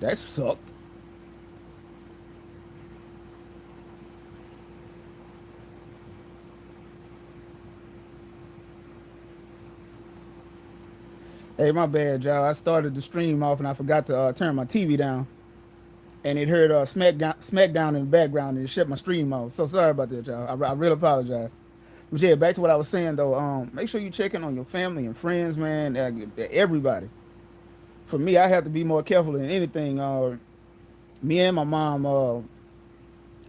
That sucked. Hey, my bad, y'all. I started the stream off and I forgot to turn my TV down, and it heard Smackdown in the background and it shut my stream off. So sorry about that, y'all. I really apologize. But yeah, back to what I was saying though. Make sure you checking on your family and friends, man. Everybody. For me, I have to be more careful than anything. Me and my mom,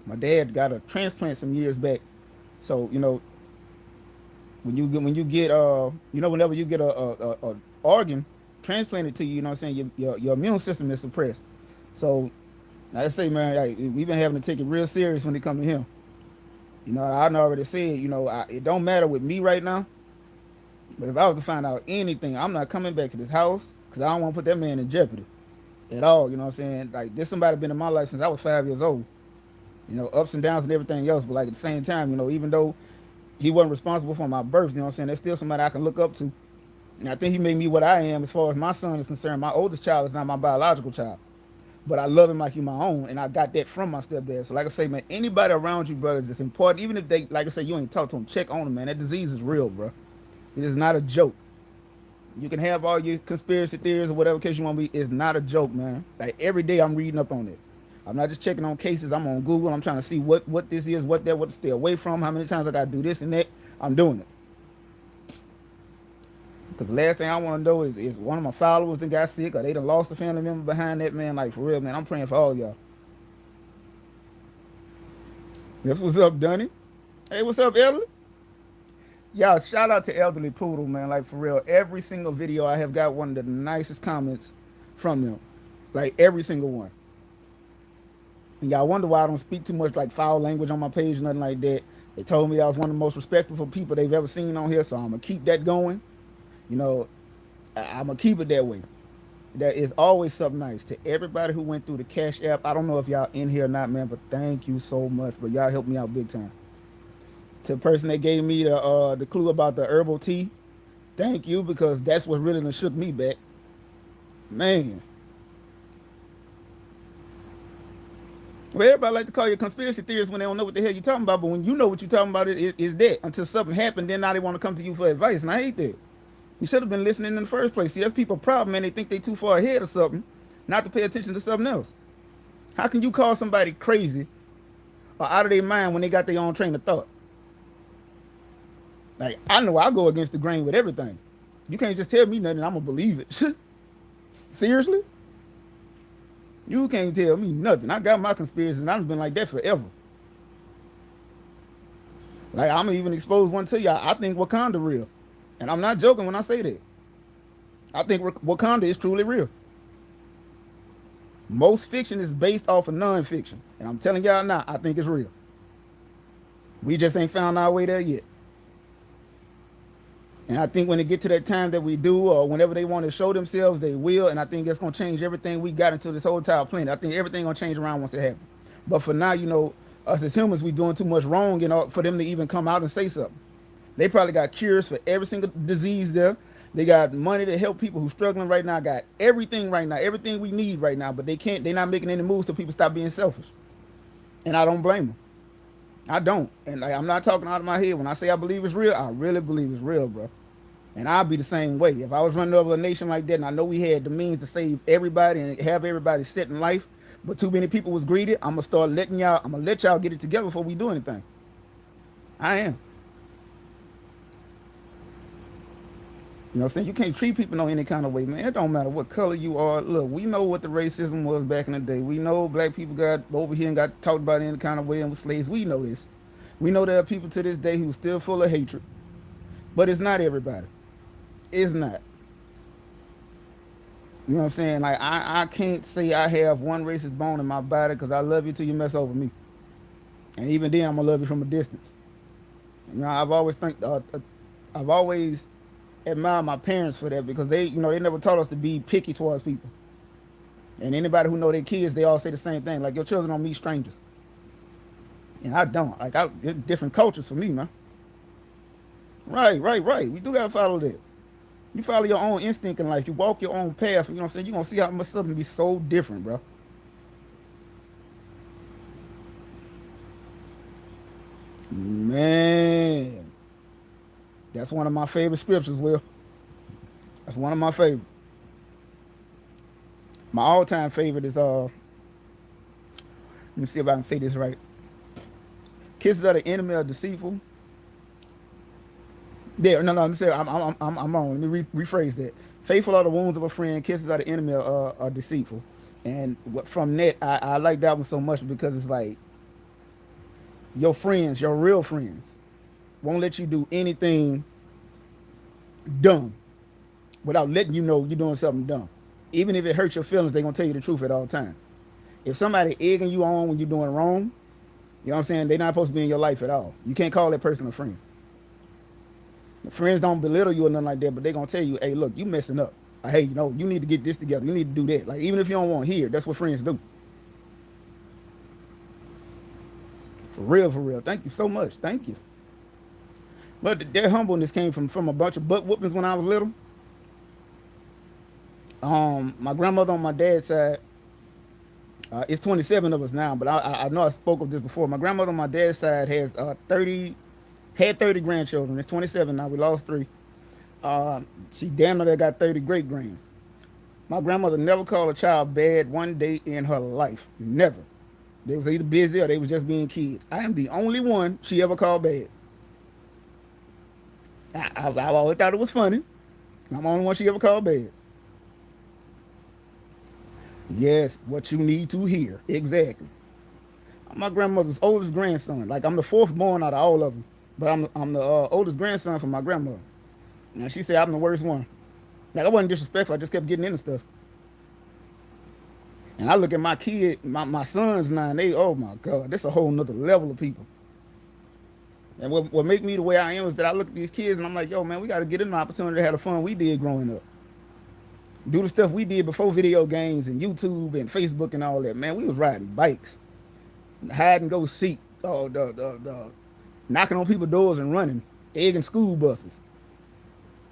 my dad got a transplant some years back. So whenever you get a organ transplanted to you, you know what I'm saying, your immune system is suppressed. So like I say, man, like, we've been having to take it real serious when it comes to him. I already said, it don't matter with me right now. But if I was to find out anything, I'm not coming back to this house because I don't want to put that man in jeopardy at all. You know what I'm saying? Like, this somebody been in my life since I was 5 years old. Ups and downs and everything else. But like at the same time, even though he wasn't responsible for my birth, you know what I'm saying, there's still somebody I can look up to. And I think he made me what I am as far as my son is concerned. My oldest child is not my biological child, but I love him like he's my own, and I got that from my stepdad. So like I say, man, anybody around you, brothers, it's important. Even if they, like I say, you ain't talk to them, check on them, man. That disease is real, bro. It is not a joke. You can have all your conspiracy theories or whatever case you want to be. It's not a joke, man. Like every day I'm reading up on it. I'm not just checking on cases. I'm on Google. I'm trying to see what this is, what to stay away from, how many times I got to do this and that. I'm doing it. Because the last thing I want to know is one of my followers that got sick or they done lost a family member behind that, man. Like, for real, man. I'm praying for all y'all. That's what's up, Dunny. Hey, what's up, Elderly? Y'all, shout out to Elderly Poodle, man. Like, for real. Every single video I have got one of the nicest comments from them. Like, every single one. And y'all wonder why I don't speak too much like foul language on my page, nothing like that. They told me I was one of the most respectful people they've ever seen on here, so I'm gonna keep that going. You know, I'm gonna keep it that way. There is always something nice to everybody who went through the Cash App. I don't know if y'all in here or not, man, but thank you so much. But y'all helped me out big time. To the person that gave me the clue about the herbal tea, thank you, because that's what really done shook me back. Man, well, everybody like to call you conspiracy theorists when they don't know what the hell you're talking about. But when you know what you're talking about, it's that. Until something happened, then now they want to come to you for advice. And I hate that. You should have been listening in the first place. See, that's people's problem, man. They think they too far ahead of something, not to pay attention to something else. How can you call somebody crazy or out of their mind when they got their own train of thought? Like, I know I go against the grain with everything. You can't just tell me nothing, I'm going to believe it. Seriously? You can't tell me nothing. I got my conspiracies, and I've been like that forever. Like, I'm gonna even expose one to y'all. I think Wakanda real, and I'm not joking when I say that. I think Wakanda is truly real. Most fiction is based off of non-fiction, and I'm telling y'all now, I think it's real. We just ain't found our way there yet. And I think when it get to that time that we do, or whenever they want to show themselves, they will. And I think it's gonna change everything we got into this whole entire planet. I think everything gonna change around once it happens. But for now, us as humans, we doing too much wrong, for them to even come out and say something. They probably got cures for every single disease there. They got money to help people who's struggling right now. Got everything right now, everything we need right now. But they can't. They're not making any moves till people stop being selfish. And I don't blame them. I don't. And like, I'm not talking out of my head. When I say I believe it's real, I really believe it's real, bro. And I'll be the same way. If I was running over a nation like that, and I know we had the means to save everybody and have everybody set in life, but too many people was greedy, I'm gonna let y'all get it together before we do anything. I am. You know what I'm saying? You can't treat people no any kind of way, man. It don't matter what color you are. Look, we know what the racism was back in the day. We know black people got over here and got talked about in any kind of way and was slaves. We know this. We know there are people to this day who are still full of hatred. But it's not everybody. It's not. You know what I'm saying? Like, I can't say I have one racist bone in my body because I love you till you mess over me. And even then, I'm gonna love you from a distance. I've always admired my parents for that because they never taught us to be picky towards people. And anybody who know their kids, they all say the same thing. Like, your children don't meet strangers. And I don't. Like, different cultures for me, man. Right. We do gotta follow that. You follow your own instinct in life. You walk your own path. You know what I'm saying? You're going to see how much something be so different, bro. Man. That's one of my favorite scriptures, Will. That's one of my favorite. My all-time favorite is let me see if I can say this right. Kisses of the enemy are deceitful. There, no, I'm saying I'm wrong. Let me rephrase that. Faithful are the wounds of a friend. Kisses of the enemy are deceitful. And from that, I like that one so much because it's like your friends, your real friends, won't let you do anything dumb without letting you know you're doing something dumb. Even if it hurts your feelings, they're gonna tell you the truth at all times. If somebody egging you on when you're doing wrong, you know what I'm saying? They're not supposed to be in your life at all. You can't call that person a friend. Friends don't belittle you or nothing like that, but they're gonna tell you, hey, look, you messing up. Hey, you know, you need to get this together. You need to do that. Like, even if you don't want to hear, that's what friends do. For real, for real. Thank you so much. Thank you. But their humbleness came from a bunch of butt whoopings when I was little. My grandmother on my dad's side, it's 27 of us now, but I know I spoke of this before. My grandmother on my dad's side has 30 grandchildren. It's 27 now. We lost 3. She damn near got 30 great grands. My grandmother never called a child bad one day in her life. Never. They was either busy or they was just being kids. I am the only one she ever called bad. I always thought it was funny. I'm the only one she ever called bad. Yes, what you need to hear. Exactly. I'm my grandmother's oldest grandson. Like, I'm the 4th born out of all of them. But I'm the oldest grandson from my grandmother. And she said I'm the worst one. Like, I wasn't disrespectful. I just kept getting into stuff. And I look at my kid, my sons now, and they, oh my God, that's a whole nother level of people. And what make me the way I am is that I look at these kids and I'm like, yo, man, we got to get in the opportunity to have the fun we did growing up. Do the stuff we did before video games and YouTube and Facebook and all that. Man, we was riding bikes, hide and go seek, the knocking on people's doors and running, egging school buses.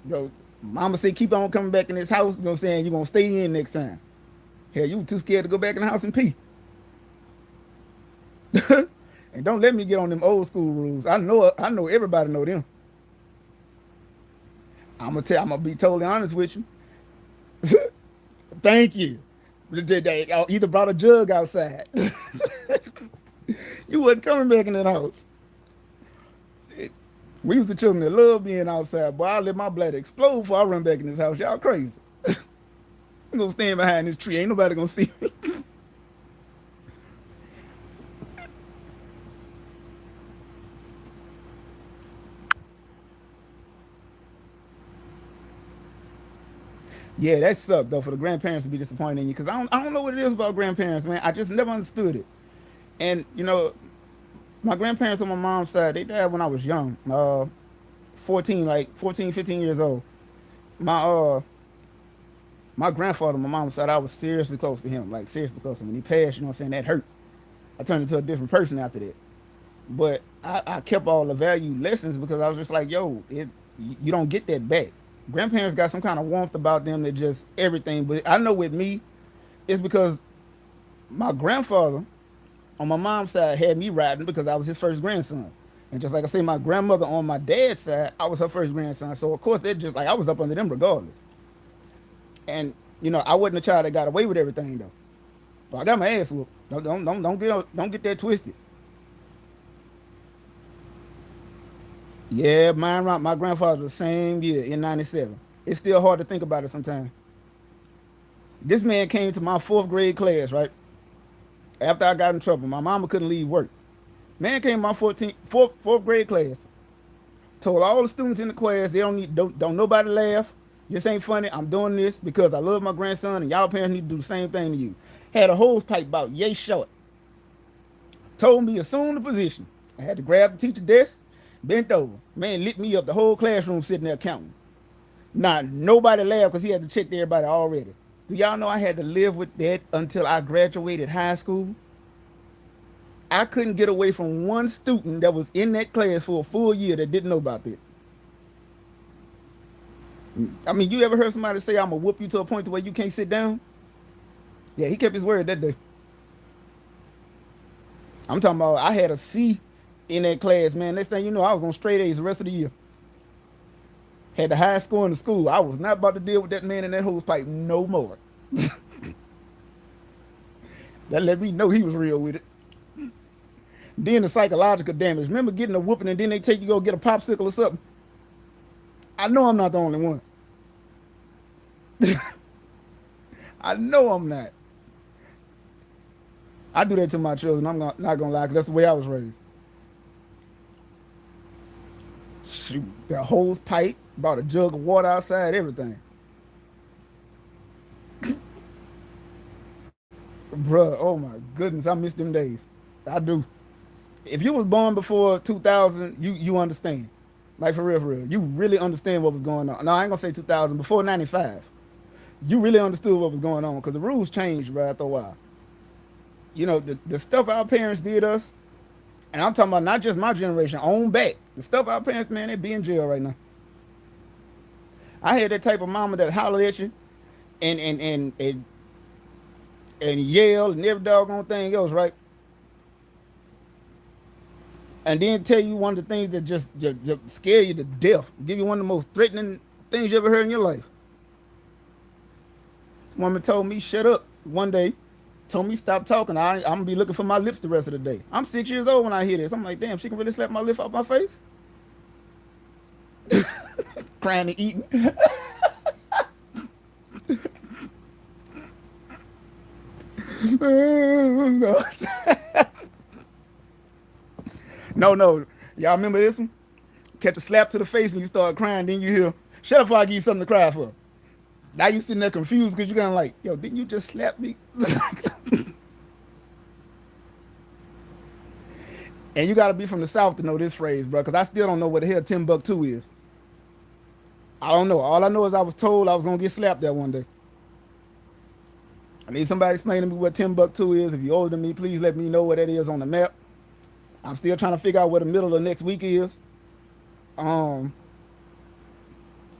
Yo, mama said, keep on coming back in this house. You know what I'm saying? You're going to stay in next time. Hell, you were too scared to go back in the house and pee. And don't let me get on them old school rules. I know everybody know them. I'm gonna be totally honest with you. Thank you. They either brought a jug outside. You wasn't coming back in that house. We was the children that love being outside. Boy, I let my bladder explode before I run back in this house. Y'all crazy. I'm gonna stand behind this tree. Ain't nobody gonna see me. Yeah, that sucked though for the grandparents to be disappointed in you because I don't know what it is about grandparents, man. I just never understood it. And you know, my grandparents on my mom's side, they died when I was young, 14, 15 years old. My my grandfather on my mom's side, I was seriously close to him, like seriously close to him. When he passed, you know what I'm saying, that hurt. I turned into a different person after that. But I kept all the value lessons because I was just like, yo, you don't get that back. Grandparents got some kind of warmth about them that just everything. But I know with me, it's because my grandfather on my mom's side had me riding because I was his first grandson. And just like I say, my grandmother on my dad's side, I was her first grandson. So of course they're just like I was up under them regardless. And you know, I wasn't a child that got away with everything though. So I got my ass whooped. Don't get that twisted. Yeah, my grandfather the same year in '97. It's still hard to think about it sometimes. This man came to my 4th grade class, right? After I got in trouble, my mama couldn't leave work. Man came to my 4th grade class. Told all the students in the class they don't nobody laugh. This ain't funny. I'm doing this because I love my grandson and y'all parents need to do the same thing to you. Had a hose pipe about yay short. Told me assume the position. I had to grab the teacher desk, bent over. Man lit me up. The whole classroom sitting there counting. Not nobody laughed because he had to check everybody already. Do y'all know I had to live with that until I graduated high school? I couldn't get away from one student that was in that class for a full year that didn't know about that. I mean, you ever heard somebody say, "I'm gonna whoop you to a point to where you can't sit down"? Yeah, he kept his word that day. I'm talking about. I had a C in that class, man. Next thing you know, I was on straight A's the rest of the year. Had the highest score in the school. I was not about to deal with that man in that hose pipe no more. That let me know he was real with it. Then the psychological damage. Remember getting a whooping and then they take you go get a popsicle or something? I know I'm not the only one. I know I'm not. I do that to my children. Not gonna lie, 'cause that's the way I was raised. Shoot, the hose pipe, bought a jug of water outside, everything. Bruh, oh my goodness, I miss them days. I do. If you was born before 2000, you understand. Like for real, for real. You really understand what was going on. No, I ain't gonna say 2000, before 95. You really understood what was going on because the rules changed right after a while. The stuff our parents did us, and I'm talking about not just my generation, on back. The stuff our parents, man, they be in jail right now. I had that type of mama that hollered at you and yell and every doggone thing else, right? And then tell you one of the things that just scare you to death, give you one of the most threatening things you ever heard in your life. This woman told me, shut up one day, told me stop talking. I'm going to be looking for my lips the rest of the day. I'm 6 years old when I hear this. I'm like, damn, she can really slap my lip off my face? Crying and eating. No, no. Y'all remember this one? Catch a slap to the face and you start crying, then you hear, shut up before I give you something to cry for. Now you sitting there confused because you're kind of like, yo, didn't you just slap me? And you got to be from the South to know this phrase, bro, because I still don't know what the hell Timbuktu is. I don't know. All I know is I was told I was going to get slapped that one day. I need somebody to explain to me what Timbuktu is. If you're older than me, please let me know what that is on the map. I'm still trying to figure out where the middle of next week is. Um,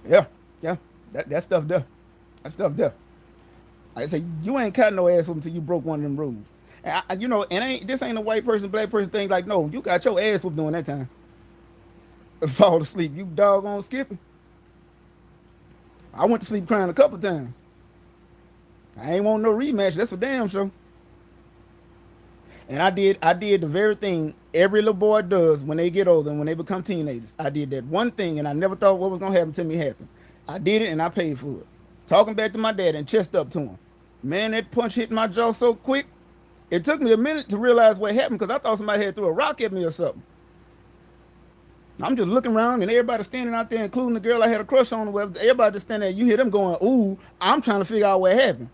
yeah, yeah, that stuff there. That stuff there. Like I say, you ain't cutting no ass until you broke one of them rules. And this ain't a white person, black person thing. Like, no, you got your ass whooped during that time. Fall asleep, you doggone skipping. I went to sleep crying a couple times. I ain't want no rematch. That's for damn sure. And I did the very thing every little boy does when they get older and when they become teenagers. I did that one thing and I never thought what was gonna happen to me happened. I did it and I paid for it. Talking back to my dad and chest up to him. Man, that punch hit my jaw so quick. It took me a minute to realize what happened because I thought somebody had threw a rock at me or something. I'm just looking around and everybody standing out there, including the girl I had a crush on. Everybody just standing there. You hear them going, ooh, I'm trying to figure out what happened.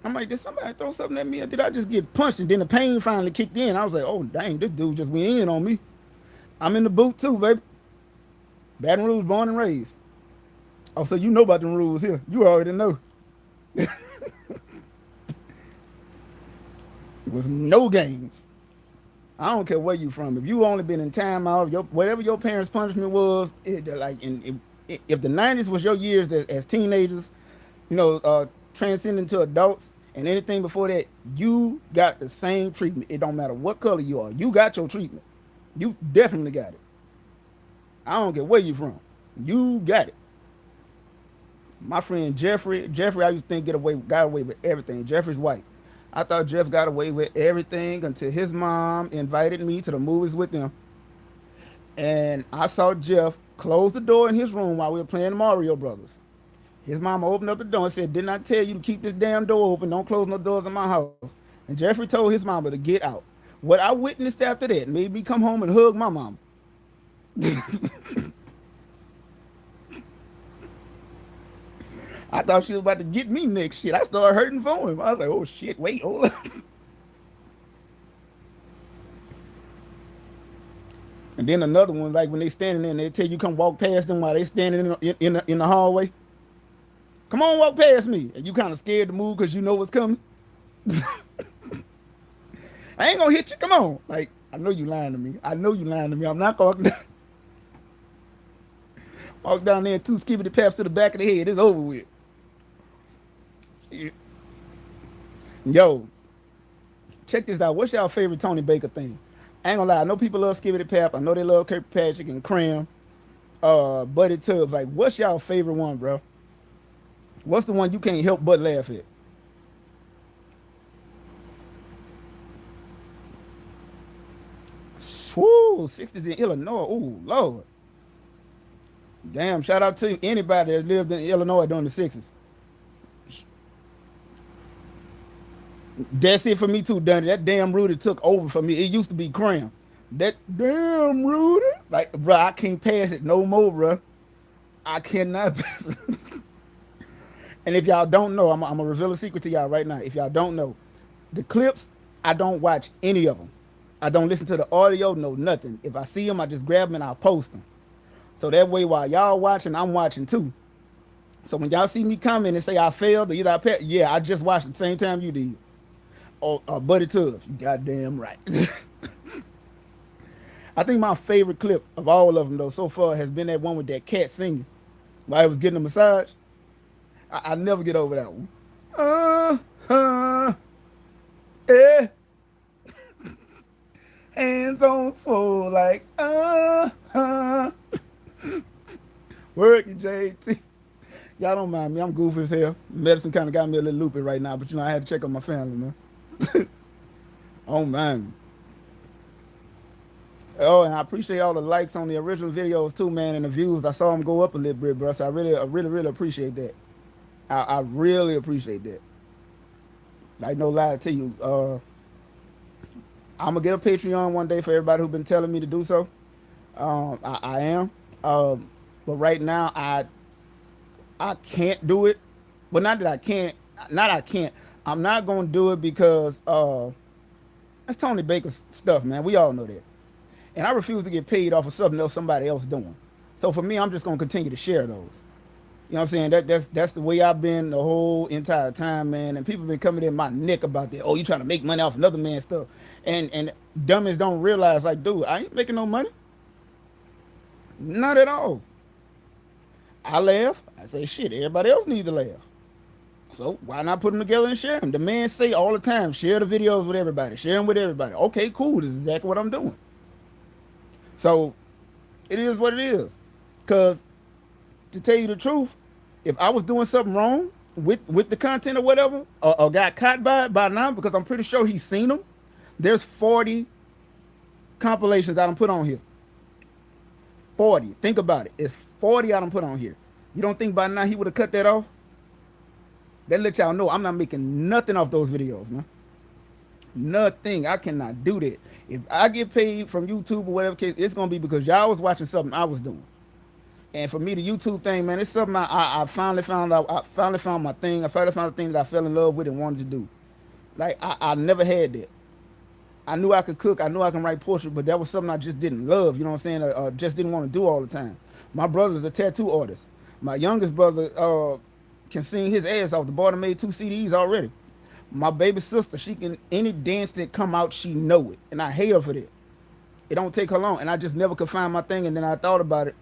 I'm like, did somebody throw something at me or did I just get punched? And then the pain finally kicked in. I was like, oh, dang, this dude just went in on me. I'm in the boot too, baby. Baton Rouge, born and raised. Oh, so you know about the rules here. You already know. It was no games. I don't care where you from. If you only been in timeout, whatever your parents' punishment was, if the 90s was your years as teenagers, transcending to adults, and anything before that, you got the same treatment. It don't matter what color you are. You got your treatment. You definitely got it. I don't care where you from. You got it. My friend Jeffrey, I used to think got away with everything. Jeffrey's white. I thought Jeff got away with everything until his mom invited me to the movies with them. And I saw Jeff close the door in his room while we were playing Mario Brothers. His mama opened up the door and said, didn't I tell you to keep this damn door open? Don't close no doors in my house. And Jeffrey told his mama to get out. What I witnessed after that made me come home and hug my mama. I thought she was about to get me next. Shit, I started hurting for him. I was like, oh shit, wait, hold on. And then another one, like when they standing there and they tell you come walk past them while they standing in the hallway. Come on, walk past me. And you kind of scared to move because you know what's coming. I ain't gonna hit you. Come on. Like, I know you lying to me. I'm not gonna. Walk down there and 2 skibbity paps to the back of the head. It's over with. Shit. Yo, check this out. What's y'all favorite Tony Baker thing? I ain't gonna lie. I know people love skibbity pap. I know they love Kirkpatrick and Cram. Buddy Tubbs. Like, what's y'all favorite one, bro? What's the one you can't help but laugh at? Woo, 60s in Illinois. Ooh, Lord. Damn, shout out to anybody that lived in Illinois during the 60s. That's it for me too, Dunny. That damn Rudy took over for me. It used to be Cram. That damn Rudy. Like, bro, I can't pass it no more, bro. I cannot pass it. And if y'all don't know, I'm going to reveal a secret to y'all right now. If y'all don't know, the clips, I don't watch any of them. I don't listen to the audio, no nothing. If I see them, I just grab them and I'll post them. So that way, while y'all watching, I'm watching too. So when y'all see me comment and say I failed or either I passed, yeah, I just watched at the same time you did. Or Buddy Tubbs, you goddamn right. I think my favorite clip of all of them, though, so far has been that one with that cat singing while I was getting a massage. I never get over that one. Eh. Hands on full, like, Working, JT. Y'all don't mind me. I'm goofy as hell. Medicine kind of got me a little loopy right now, but you know, I had to check on my family, man. Oh, man. Oh, and I appreciate all the likes on the original videos too, man, and the views. I saw them go up a little bit, bro. So I really appreciate that. I really appreciate that. Like, no lie to you. I'm gonna get a Patreon one day for everybody who's been telling me to do so. I am. But right now, I can't do it. Well, not that I can't. Not I can't. I'm not gonna do it because that's Tony Baker's stuff, man. We all know that. And I refuse to get paid off of something else somebody else doing. So for me, I'm just gonna continue to share those. You know what I'm saying? That's the way I've been the whole entire time, man. And people been coming in my neck about that. Oh, you trying to make money off another man's stuff. And dummies don't realize, like, dude, I ain't making no money. Not at all. I laugh. I say, shit, everybody else needs to laugh. So why not put them together and share them? The man say all the time, share the videos with everybody. Share them with everybody. Okay, cool. This is exactly what I'm doing. So it is what it is. Because to tell you the truth, if I was doing something wrong with the content or whatever, or got caught by it by now, because I'm pretty sure he's seen them, there's 40 compilations I done put on here. 40. Think about it. It's 40 I done put on here. You don't think by now he would have cut that off? That let y'all know I'm not making nothing off those videos, man. Nothing. I cannot do that. If I get paid from YouTube or whatever case, it's gonna be because y'all was watching something I was doing. And for me, the YouTube thing, man, it's something I finally found out. I finally found my thing. I finally found the thing that I fell in love with and wanted to do. Like, I never had that. I knew I could cook. I knew I can write poetry, but that was something I just didn't love. You know what I'm saying? Just didn't want to do all the time. My brother's a tattoo artist. My youngest brother can sing his ass off. The boy made 2 CDs already. My baby sister, she can, any dance that come out, she know it. And I hate her for that. It don't take her long. And I just never could find my thing. And then I thought about it.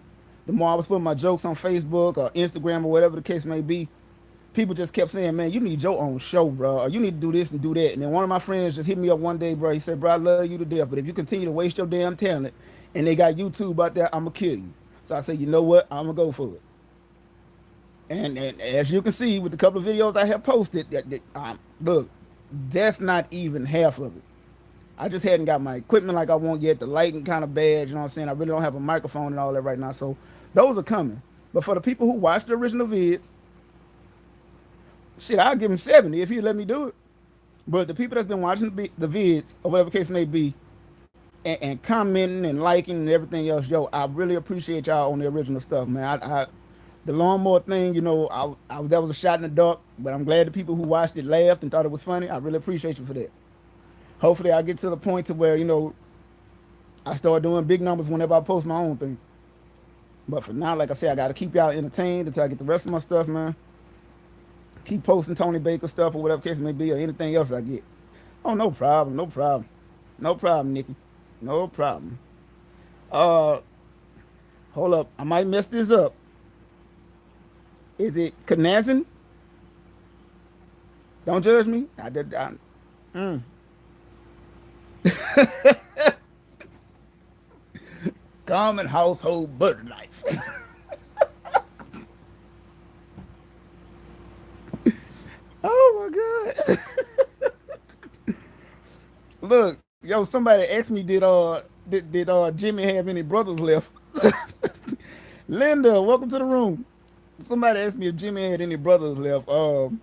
The more I was putting my jokes on Facebook or Instagram or whatever the case may be, people just kept saying, man, you need your own show, bro. Or you need to do this and do that. And then one of my friends just hit me up one day, bro. He said, bro, I love you to death, but if you continue to waste your damn talent and they got YouTube out there, I'm going to kill you. So I said, you know what? I'm going to go for it. And as you can see with the couple of videos I have posted, look, that's not even half of it. I just hadn't got my equipment like I want yet. The lighting kind of bad, you know what I'm saying? I really don't have a microphone and all that right now. So those are coming. But for the people who watch the original vids, shit, I'll give them 70 if he let me do it. But the people that's been watching the vids, or whatever case may be, and commenting and liking and everything else, yo, I really appreciate y'all on the original stuff, man. The lawnmower thing, you know, that was a shot in the dark, but I'm glad the people who watched it laughed and thought it was funny. I really appreciate you for that. Hopefully I get to the point to where, you know, I start doing big numbers whenever I post my own thing. But for now, like I said, I got to keep y'all entertained until I get the rest of my stuff, man. Keep posting Tony Baker stuff or whatever case it may be, or anything else I get. Oh, no problem, no problem. No problem, Nikki. No problem. Hold up. I might mess this up. Is it Knazin? Don't judge me. I did. Mm. Common household butter knife. Oh my god. Look, yo, somebody asked me did Jimmy have any brothers left? Linda, welcome to the room. Somebody asked me if Jimmy had any brothers left. I'm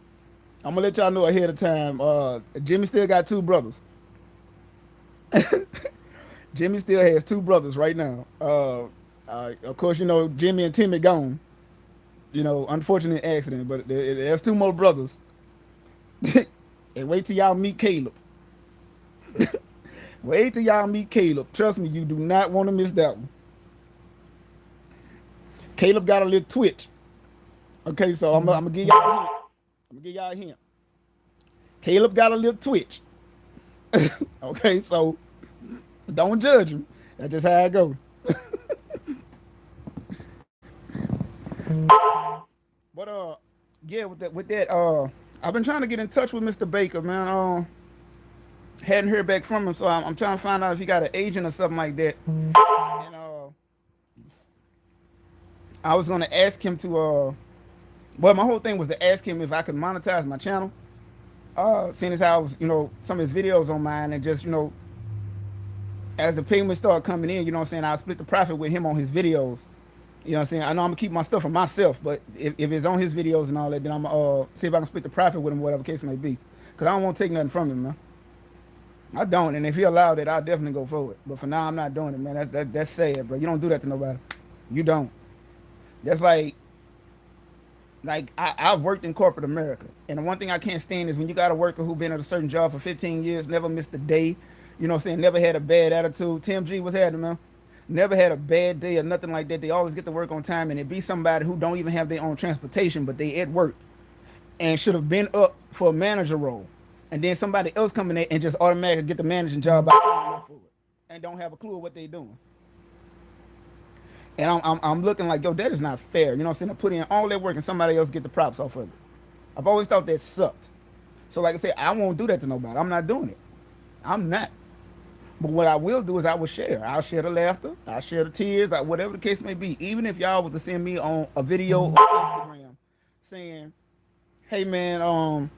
gonna let y'all know ahead of time. Jimmy still got two brothers. Jimmy still has two brothers right now. Of course, you know Jimmy and Timmy gone. You know, unfortunate accident, but there's two more brothers. And wait till y'all meet Caleb. Wait till y'all meet Caleb. Trust me, you do not want to miss that one. Caleb got a little twitch. Okay, so I'm gonna give y'all a hint. I'm gonna give y'all a hint. Caleb got a little twitch. Okay, so don't judge him. That's just how it goes. But yeah, with that, I've been trying to get in touch with Mr. Baker, man. Hadn't heard back from him, so I'm trying to find out if he got an agent or something like that. And I was gonna ask him to well, my whole thing was to ask him if I could monetize my channel. Seeing as how I was, you know, some of his videos on mine, and just, you know, as the payments start coming in, you know what I'm saying, I'll split the profit with him on his videos. You know what I'm saying? I know I'm gonna keep my stuff for myself, but if it's on his videos and all that, then I'm gonna see if I can split the profit with him, whatever case may be. Cause I don't want to take nothing from him, man. I don't, and if he allowed it, I'll definitely go for it. But for now, I'm not doing it, man. That's sad, bro. You don't do that to nobody. You don't. That's like I've worked in corporate America, and the one thing I can't stand is when you got a worker who been at a certain job for 15 years, never missed a day. You know what I'm saying? Never had a bad attitude. Tim G, what's happening, man? Never had a bad day or nothing like that. They always get to work on time, and it be somebody who don't even have their own transportation, but they at work and should have been up for a manager role, and then somebody else come in there and just automatically get the managing job by signing up for it, and don't have a clue of what they doing. And I'm looking like, yo, that is not fair. You know what I'm saying? I put in all that work and somebody else get the props off of it. I've always thought that sucked. So like I said, I won't do that to nobody. I'm not doing it. I'm not. But what I will do is I will share. I'll share the laughter. I'll share the tears, like whatever the case may be. Even if y'all was to send me on a video on Instagram saying, "Hey man,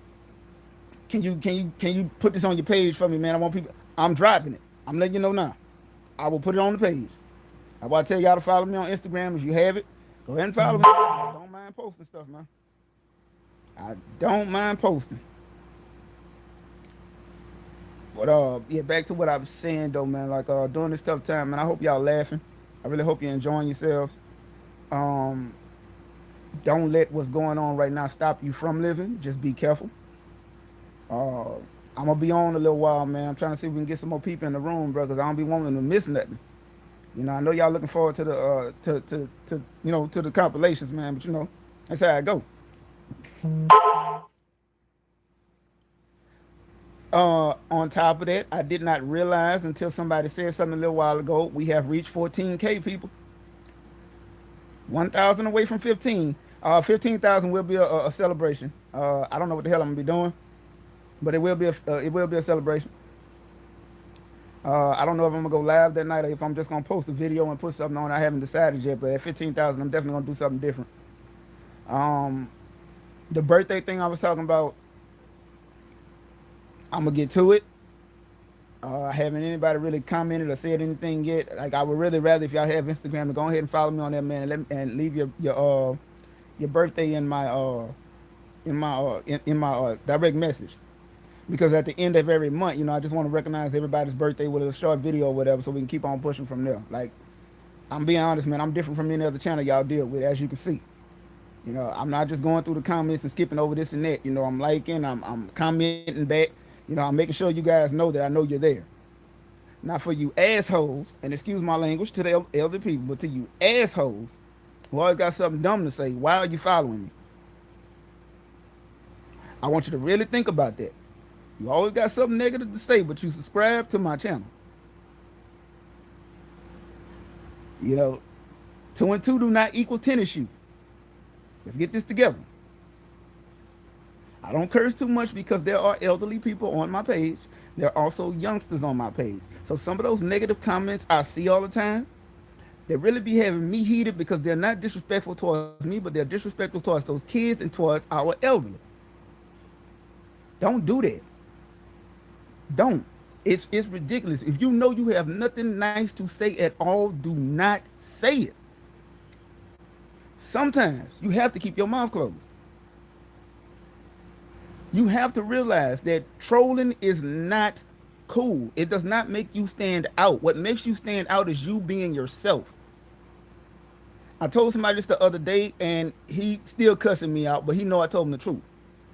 can you put this on your page for me, man? I want people." I'm dropping it. I'm letting you know now. I will put it on the page. I want to tell y'all to follow me on Instagram if you have it. Go ahead and follow me. I don't mind posting stuff, man. I don't mind posting. But yeah, back to what I was saying though, man. Like during this tough time, man, I hope y'all laughing. I really hope you're enjoying yourselves. Um, don't let what's going on right now stop you from living. Just be careful. Uh, I'm gonna be on a little while, man. I'm trying to see if we can get some more people in the room, bro, because I don't be wanting to miss nothing. You know, I know y'all looking forward to the to you know, to the compilations, man. But you know, that's how I go. On top of that, I did not realize until somebody said something a little while ago. We have reached 14K people. 1,000 away from 15. 15,000 will be a celebration. I don't know what the hell I'm gonna be doing, but it will be a celebration. I don't know if I'm gonna go live that night or if I'm just gonna post a video and put something on. I haven't decided yet, but at 15,000, I'm definitely gonna do something different. Um, the birthday thing I was talking about, I'm gonna get to it. I haven't anybody really commented or said anything yet. Like I would really rather if y'all have Instagram to go ahead and follow me on that, man, and leave your birthday in my direct message. Because at the end of every month, you know, I just want to recognize everybody's birthday with a short video or whatever, so we can keep on pushing from there. Like I'm being honest, man, I'm different from any other channel y'all deal with, as you can see. You know, I'm not just going through the comments and skipping over this and that. You know, I'm liking, I'm commenting back. You know, I'm making sure you guys know that I know you're there. Not for you assholes, and excuse my language to the elder people, but to you assholes who always got something dumb to say, why are you following me? I want you to really think about that. You always got something negative to say, but you subscribe to my channel. You know, 2 and 2 do not equal tennis shoe. Let's get this together. I don't curse too much because there are elderly people on my page. There are also youngsters on my page. So some of those negative comments I see all the time, they really be having me heated because they're not disrespectful towards me, but they're disrespectful towards those kids and towards our elderly. Don't do that. Don't. It's ridiculous. If you know you have nothing nice to say at all, do not say it. Sometimes you have to keep your mouth closed. You have to realize that trolling is not cool. It does not make you stand out. What makes you stand out is you being yourself. I told somebody this the other day, and he still cussing me out, but he know I told him the truth.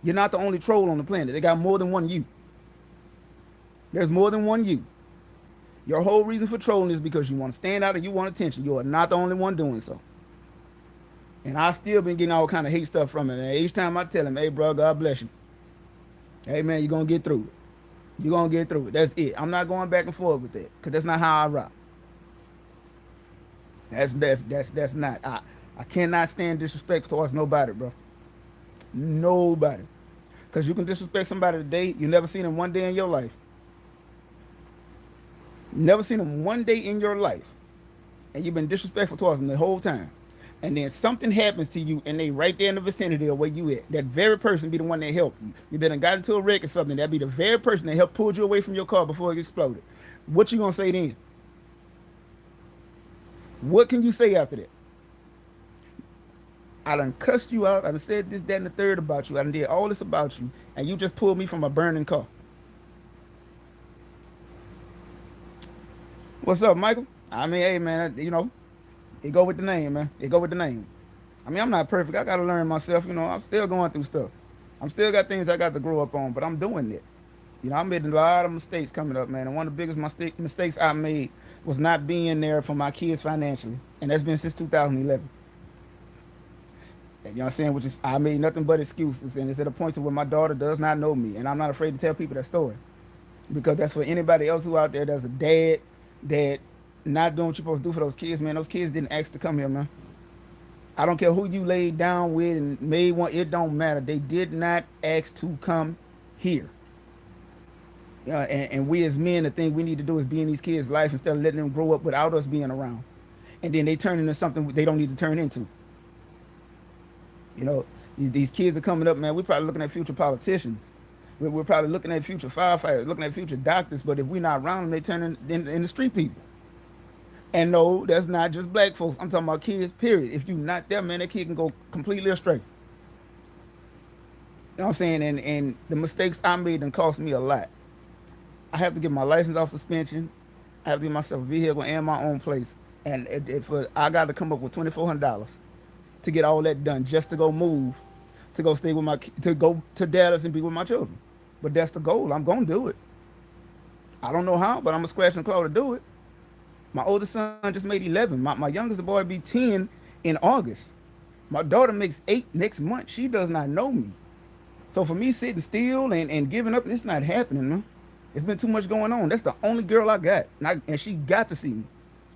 You're not the only troll on the planet. They got more than one you. There's more than one you. Your whole reason for trolling is because you want to stand out and you want attention. You are not the only one doing so. And I've still been getting all kind of hate stuff from him. And each time I tell him, hey, bro, God bless you. Hey, man, you're going to get through it. You're going to get through it. That's it. I'm not going back and forth with that because that's not how I rock. That's not. I cannot stand disrespect towards nobody, bro. Nobody. Because you can disrespect somebody today. You never seen them one day in your life. Never seen them one day in your life. And you've been disrespectful towards them the whole time. And then something happens to you and they right there in the vicinity of where you at. That very person be the one that helped you. You been and got into a wreck or something. That be the very person that helped pull you away from your car before it exploded. What you gonna say then? What can you say after that? I done cussed you out. I done said this, that, and the third about you. I done did all this about you. And you just pulled me from a burning car. What's up, Michael? I mean, hey, man, you know, it go with the name, man. It go with the name. I mean, I'm not perfect. I got to learn myself. You know, I'm still going through stuff. I'm still got things I got to grow up on, but I'm doing it. You know, I made a lot of mistakes coming up, man. And one of the biggest mistakes I made was not being there for my kids financially. And that's been since 2011. And you know what I'm saying? Which is, I made nothing but excuses. And it's at a point to where my daughter does not know me. And I'm not afraid to tell people that story. Because that's for anybody else who out there that's a dad that not doing what you're supposed to do for those kids, man. Those kids didn't ask to come here, man. I don't care who you laid down with and made one. It don't matter. They did not ask to come here. And we as men, the thing we need to do is be in these kids' life instead of letting them grow up without us being around. And then they turn into something they don't need to turn into. You know, these kids are coming up, man. We're probably looking at future politicians. We're probably looking at future firefighters, looking at future doctors. But if we're not around them, they turn into street people. And no, that's not just black folks. I'm talking about kids, period. If you're not there, man, that kid can go completely astray. You know what I'm saying? And the mistakes I made done cost me a lot. I have to get my license off suspension. I have to get myself a vehicle and my own place. And I got to come up with $2,400 to get all that done just to go move, to go stay with to go to Dallas and be with my children. But that's the goal. I'm going to do it. I don't know how, but I'm going to scratch and claw to do it. My oldest son just made 11. My youngest boy be 10 in August. My daughter makes 8 next month. She does not know me. So for me sitting still and giving up, it's not happening, man. It's been too much going on. That's the only girl I got. And she got to see me.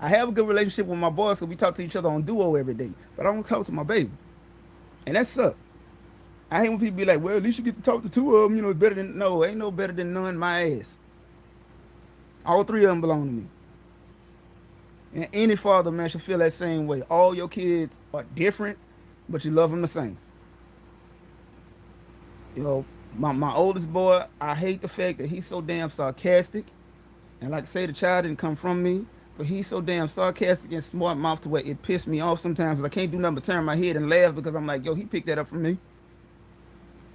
I have a good relationship with my boys because we talk to each other on Duo every day. But I don't talk to my baby. And that sucks. I hate when people be like, well, at least you get to talk to 2 of them. You know, it's better than... No, ain't no better than none my ass. All 3 of them belong to me. And any father, man, should feel that same way. All your kids are different, but you love them the same. You know, my oldest boy, I hate the fact that he's so damn sarcastic. And like I say, the child didn't come from me, but he's so damn sarcastic and smart mouth to where it pissed me off sometimes. But I can't do nothing but turn my head and laugh because I'm like, yo, he picked that up from me.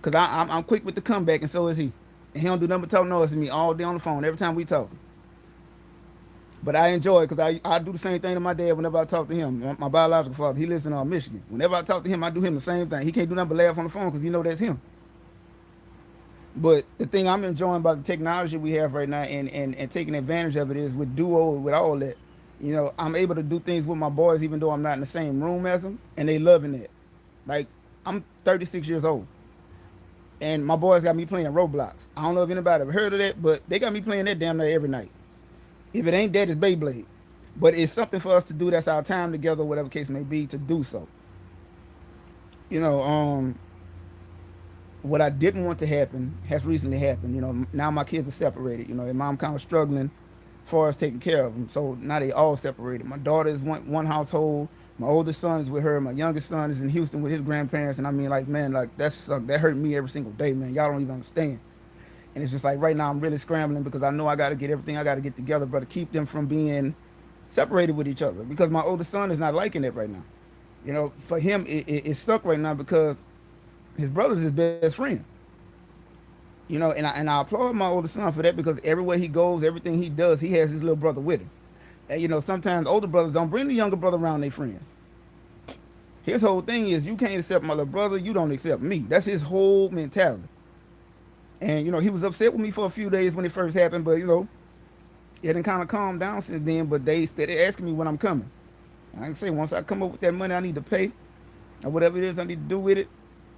Because I'm quick with the comeback, and so is he. And he don't do nothing but talk noise to me all day on the phone every time we talk. But I enjoy it because I do the same thing to my dad whenever I talk to him. My biological father, he lives in Michigan. Whenever I talk to him, I do him the same thing. He can't do nothing but laugh on the phone because he know that's him. But the thing I'm enjoying about the technology we have right now and taking advantage of it is with Duo, with all that. You know, I'm able to do things with my boys even though I'm not in the same room as them, and they loving it. Like, I'm 36 years old, and my boys got me playing Roblox. I don't know if anybody ever heard of that, but they got me playing that damn near every night. If it ain't that, it's Beyblade. But it's something for us to do. That's our time together, whatever case may be, to do so. You know, what I didn't want to happen has recently happened. You know, now my kids are separated. You know, their mom kind of struggling as far as taking care of them. So now they all separated. My daughter is one household. My oldest son is with her. My youngest son is in Houston with his grandparents. And I mean, like, man, like that sucked. That hurt me every single day, man. Y'all don't even understand. And it's just like right now I'm really scrambling because I know I got to get everything I got to get together, but to keep them from being separated with each other. Because my oldest son is not liking it right now. You know, for him, it's stuck right now because his brother's his best friend. You know, and I applaud my oldest son for that because everywhere he goes, everything he does, he has his little brother with him. And you know, sometimes older brothers don't bring the younger brother around their friends. His whole thing is, you can't accept my little brother, you don't accept me. That's his whole mentality. And you know, he was upset with me for a few days when it first happened, but you know, it didn't kind of calm down since then. But they started asking me when I'm coming. And I can say once I come up with that money I need to pay, or whatever it is I need to do with it,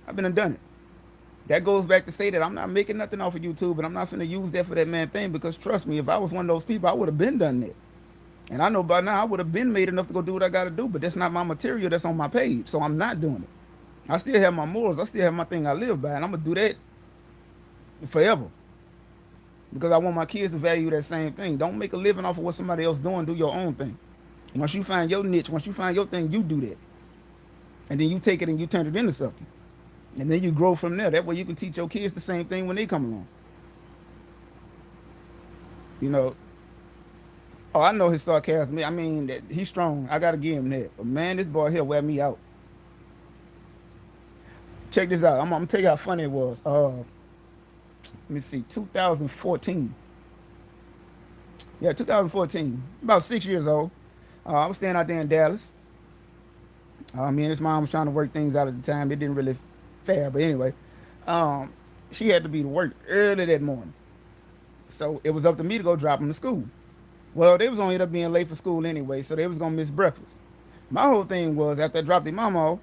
I've been and done it. That goes back to say that I'm not making nothing off of YouTube, and I'm not finna use that for that man thing because trust me, if I was one of those people, I would have been done that. And I know by now I would have been made enough to go do what I got to do, but that's not my material that's on my page, so I'm not doing it. I still have my morals, I still have my thing I live by, and I'm gonna do that forever because I want my kids to value that same thing. Don't make a living off of what somebody else doing. Do your own thing. Once you find your niche, once you find your thing, you do that, and then you take it and you turn it into something. And then you grow from there. That way you can teach your kids the same thing when they come along. You know, oh, I know his sarcasm. I mean, that he's strong. I gotta give him that. But man, this boy here wear me out. Check this out. I'm gonna tell you how funny it was. Let me see, 2014. Yeah, 2014. About 6 years old. I was staying out there in Dallas. Me and his mom was trying to work things out at the time. It didn't really fare, but anyway, um, she had to be to work early that morning. So it was up to me to go drop him to school. Well, they was gonna end up being late for school anyway, so they was gonna miss breakfast. My whole thing was after I dropped their mom off,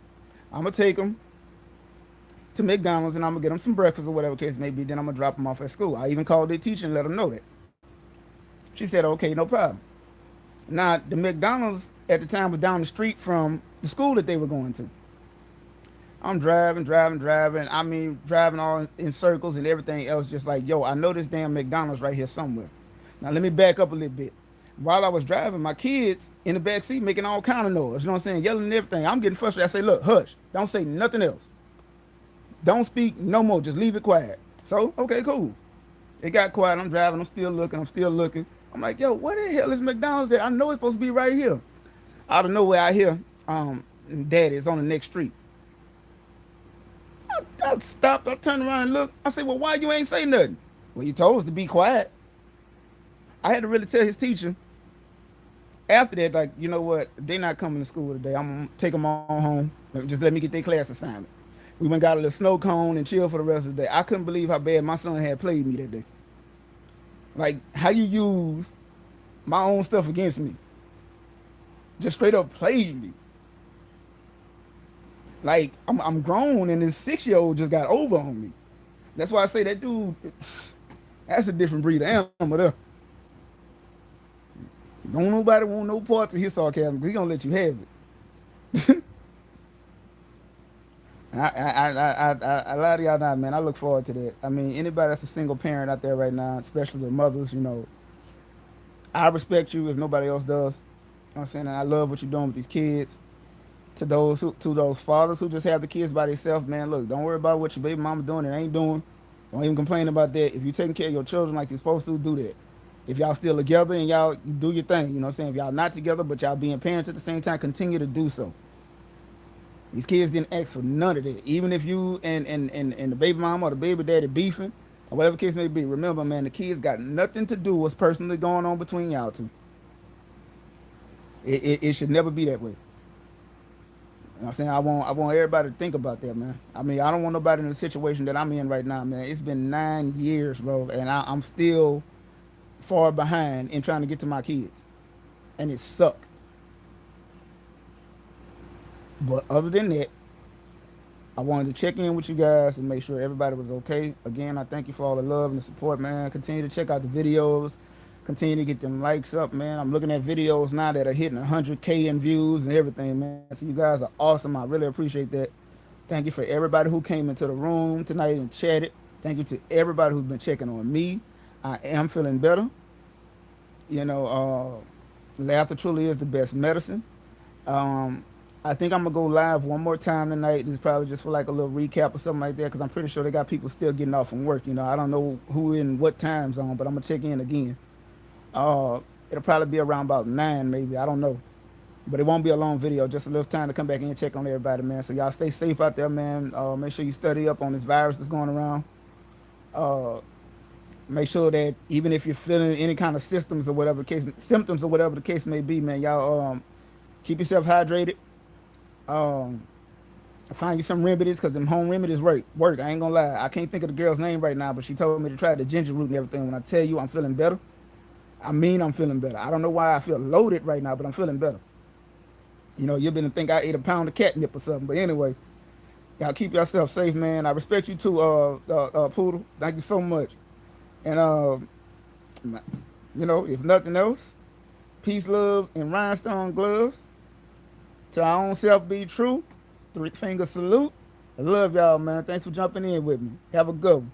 I'm gonna take them to McDonald's and I'm gonna get them some breakfast or whatever case may be. Then I'm gonna drop them off at school. I even called their teacher and let them know that. She said, "Okay, no problem." Now the McDonald's at the time was down the street from the school that they were going to. I'm driving. I mean, driving all in circles and everything else. Just like, yo, I know this damn McDonald's right here somewhere. Now let me back up a little bit. While I was driving, my kids in the back seat making all kind of noise. You know what I'm saying? Yelling and everything. I'm getting frustrated. I say, look, hush. Don't say nothing else. Don't speak no more. Just leave it quiet. So, okay, cool. It got quiet. I'm driving. I'm still looking. I'm like, yo, what the hell is McDonald's at? I know it's supposed to be right here. Out of nowhere, I hear, Daddy, it's on the next street. I stopped. I turned around and looked. I said, well, why you ain't say nothing? Well, you told us to be quiet. I had to really tell his teacher after that, like, you know what? They're not coming to school today. I'm going to take them on home. Just let me get their class assignment. We went and got a little snow cone and chill for the rest of the day. I couldn't believe how bad my son had played me that day. Like, how you use my own stuff against me. Just straight up played me. Like, I'm grown and this 6-year-old just got over on me. That's why I say that dude, that's a different breed of animal there. Don't nobody want no parts of his sarcasm because he gonna let you have it. I lie to y'all now, man. I look forward to that. I mean, anybody that's a single parent out there right now, especially the mothers, you know, I respect you if nobody else does. You know what I'm saying? And I love what you're doing with these kids. To those fathers who just have the kids by themselves, man, look, don't worry about what your baby mama doing and ain't doing. Don't even complain about that. If you're taking care of your children like you're supposed to, do that. If y'all still together and y'all do your thing, you know what I'm saying? If y'all not together but y'all being parents at the same time, continue to do so. These kids didn't ask for none of that. Even if you and the baby mama or the baby daddy beefing, or whatever case may be, remember, man, the kids got nothing to do with what's personally going on between y'all two. It should never be that way. You know what I'm saying? I want everybody to think about that, man. I mean, I don't want nobody in the situation that I'm in right now, man. It's been 9 years, bro, and I'm still far behind in trying to get to my kids. And it sucked. But other than that, I wanted to check in with you guys and make sure everybody was okay. Again, I thank you for all the love and the support, man. Continue to check out the videos. Continue to get them likes up, man. I'm looking at videos now that are hitting 100K in views and everything, man. So you guys are awesome. I really appreciate that. Thank you for everybody who came into the room tonight and chatted. Thank you to everybody who's been checking on me. I am feeling better. You know, laughter truly is the best medicine. Um, I think I'm gonna go live one more time tonight. This is probably just for like a little recap or something like that, because I'm pretty sure they got people still getting off from work. You know, I don't know who in what time zone, but I'm gonna check in again. It'll probably be around about 9, maybe. I don't know, but it won't be a long video. Just a little time to come back in and check on everybody, man. So y'all stay safe out there, man. Make sure you study up on this virus that's going around. Uh, Make sure that even if you're feeling any kind of symptoms or whatever the case may be, man, y'all keep yourself hydrated. Um, Find you some remedies, because them home remedies work. I ain't gonna lie. I can't think of the girl's name right now, but she told me to try the ginger root and everything. When I tell you I'm feeling better, I mean I'm feeling better. I don't know why I feel loaded right now, but I'm feeling better. You know, you're gonna think I ate a pound of catnip or something. But anyway, y'all keep yourself safe, man. I respect you too, Poodle. Thank you so much. And you know, if nothing else, peace, love, and rhinestone gloves. To our own self be true. Three finger salute. I love y'all, man. Thanks for jumping in with me. Have a good one.